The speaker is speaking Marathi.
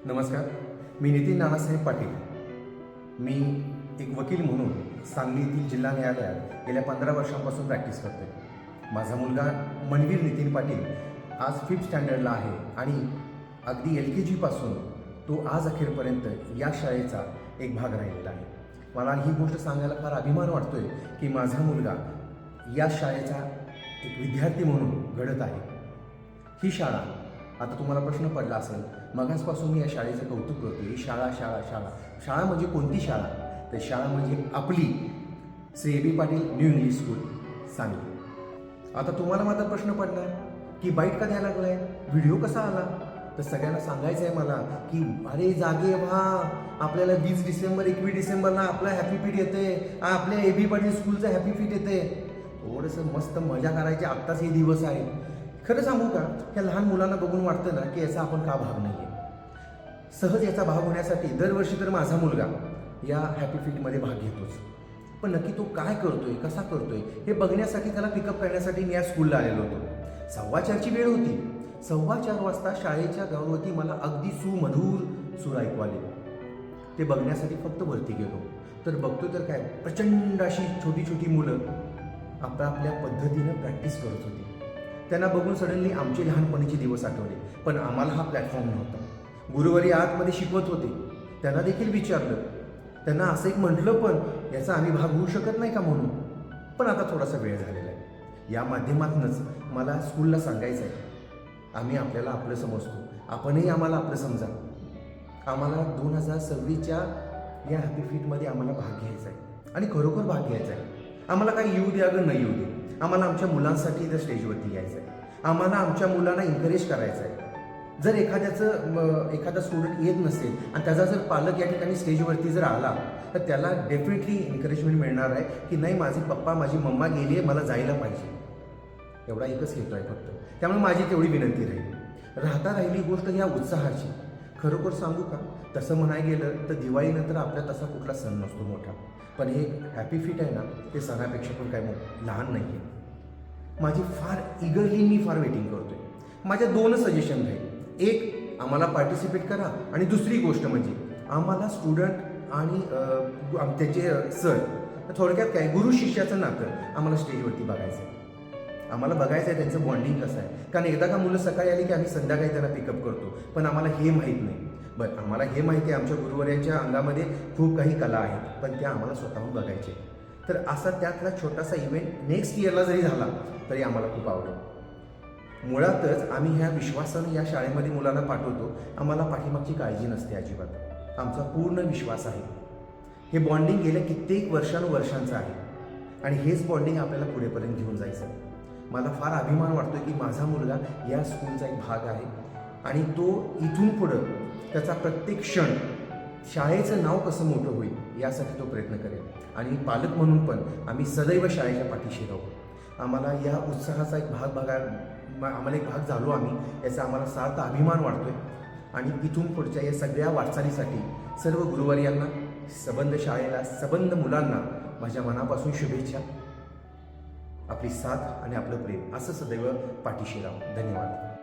नमस्कार, मी नितीन नानासाहेब पाटील. मी एक वकील म्हणून सांगली येथील जिल्हा न्यायालयात गेल्या 15 वर्षांपासून प्रॅक्टिस करते. माझा मुलगा मनवीर नितीन पाटील आज 5th स्टँडर्डला आहे आणि अगदी LKG तो आज अखेरपर्यंत या शाळेचा एक भाग राहिलेला आहे. मला ही गोष्ट सांगायला फार अभिमान वाटतोय की माझा मुलगा या शाळेचा एक विद्यार्थी म्हणून घडत आहे. ही शाळा, आता तुम्हाला प्रश्न पडला असेल, मगासपासून मी या शाळेचं कौतुक करतो. ही शाळा शाळा शाळा शाळा म्हणजे कोणती शाळा? तर शाळा म्हणजे आपली Shri AB Patil new English school Sangli. आता तुम्हाला माझा प्रश्न पडणार की बाईट का द्यायला लागलाय, व्हिडिओ कसा आला? तर सगळ्यांना सांगायचं आहे मला की अरे जागे व्हा, आपल्याला 20 डिसेंबर 21 डिसेंबरला आपला हॅपी फीट येते, आपल्या AB पाटील स्कूलचं हॅपी फीट येते. थोडंसं मस्त मजा करायची, आत्ताच हे दिवस आहे. खरं सांगू का, ह्या लहान मुलांना बघून वाटतं ना की याचा आपण का भाग नाही आहे. सहज याचा भाग होण्यासाठी दरवर्षी तर माझा मुलगा या हॅपी फीटमध्ये भाग घेतोच. पण नक्की तो काय करतोय, कसा करतोय हे बघण्यासाठी, त्याला पिकअप करण्यासाठी मी या स्कूलला आलेलो होतो. 4:15ची वेळ होती. 4:15 वाजता शाळेच्या गावावरती मला अगदी सुमधूर सूर ऐकू आले. ते बघण्यासाठी फक्त वरती गेलो तर बघतो तर काय, प्रचंड अशी छोटी छोटी मुलं आपल्या पद्धतीनं प्रॅक्टिस करत होती. त्यांना बघून सडनली आमचे लहानपणीचे दिवस आठवले. पण आम्हाला हा प्लॅटफॉर्म नव्हता. गुरुवारी आतमध्ये शिकवत होते, त्यांना देखील विचारलं, त्यांना असं एक म्हटलं पण याचा आम्ही भाग होऊ शकत नाही का म्हणून. पण आता थोडासा वेळ झालेला आहे. या माध्यमातूनच मला स्कूलला सांगायचं आहे, आम्ही आपल्याला आपलं समजतो, आपणही आम्हाला आपलं समजा. आम्हाला 2026च्या या हॅपी फीटमध्ये आम्हाला भाग घ्यायचा आहे आणि खरोखर भाग घ्यायचा आहे. आम्हाला काही येऊ दे अगं नाही येऊ दे, आम्हाला आमच्या मुलांसाठी इथं स्टेजवरती यायचं आहे. आम्हाला आमच्या मुलांना एन्करेज करायचं आहे. जर एखादा स्टुडंट येत नसेल आणि त्याचा जर पालक या ठिकाणी स्टेजवरती जर आला तर त्याला डेफिनेटली एन्करेजमेंट मिळणार आहे की नाही, माझे पप्पा माझी मम्मा गेली आहे, मला जायला पाहिजे. एवढा एकच हेतू आहे फक्त. त्यामुळे माझी तेवढी विनंती राहिली गोष्ट या उत्साहाची. खरोखर सांगू का, तसं म्हणायला गेलं तर दिवाळीनंतर आपल्या तसा कुठला सण नसतो मोठा. पण हे हॅपी फीट आहे ना, ते सणापेक्षा पण काय लहान नाही आहे. माझी मी फार वेटिंग करतोय. माझ्या 2 सजेशन आहेत. एक, आम्हाला पार्टिसिपेट करा, आणि दुसरी गोष्ट म्हणजे आम्हाला स्टुडंट आणि त्याचे सर, थोडक्यात काय, गुरु शिष्याचं नातं आम्हाला स्टेजवरती बघायचं आहे. आम्हाला बघायचं आहे त्यांचं बॉन्डिंग कसं आहे. कारण एकदा का मुलं सकाळी आली की आम्ही संध्याकाळी त्यांना पिकअप करतो, पण आम्हाला हे माहीत नाही. बरं, आम्हाला हे माहिती आहे आमच्या गुरुवर्यांच्या अंगामध्ये खूप काही कला आहेत, पण त्या आम्हाला स्वतःहून बघायचे. तर असा त्यातला छोटासा इव्हेंट नेक्स्ट इयरला जरी झाला तरी आम्हाला खूप आवडेल. मुळातच आम्ही ह्या विश्वासानं या शाळेमध्ये मुलांना पाठवतो. आम्हाला पाठीमागची काळजी नसते अजिबात. आमचा पूर्ण विश्वास आहे. हे बॉन्डिंग गेल्या कित्येक वर्षानुवर्षांचं आहे आणि हेच बॉन्डिंग आपल्याला पुढेपर्यंत घेऊन जायचं. मला फार अभिमान वाटतो की माझा मुलगा या स्कूलचा एक भाग आहे आणि तो इथून पुढं त्याचा प्रत्येक क्षण शाळेचं नाव कसं मोठं होईल यासाठी तो प्रयत्न करेल. आणि पालक म्हणून पण आम्ही सदैव शाळेच्या पाठीशी राहू. आम्हाला या उत्साहाचा एक आम्हाला एक भाग झालो आम्ही, याचा आम्हाला सार्थ अभिमान वाटतोय. आणि इथून पुढच्या या सगळ्या वाटचालीसाठी सर्व गुरुवर्यांना, सबंध शाळेला, सबंध मुलांना माझ्या मनापासून शुभेच्छा. आपली साथ आणि आपलं प्रेम असं सदैव पाठीशी राहू. धन्यवाद.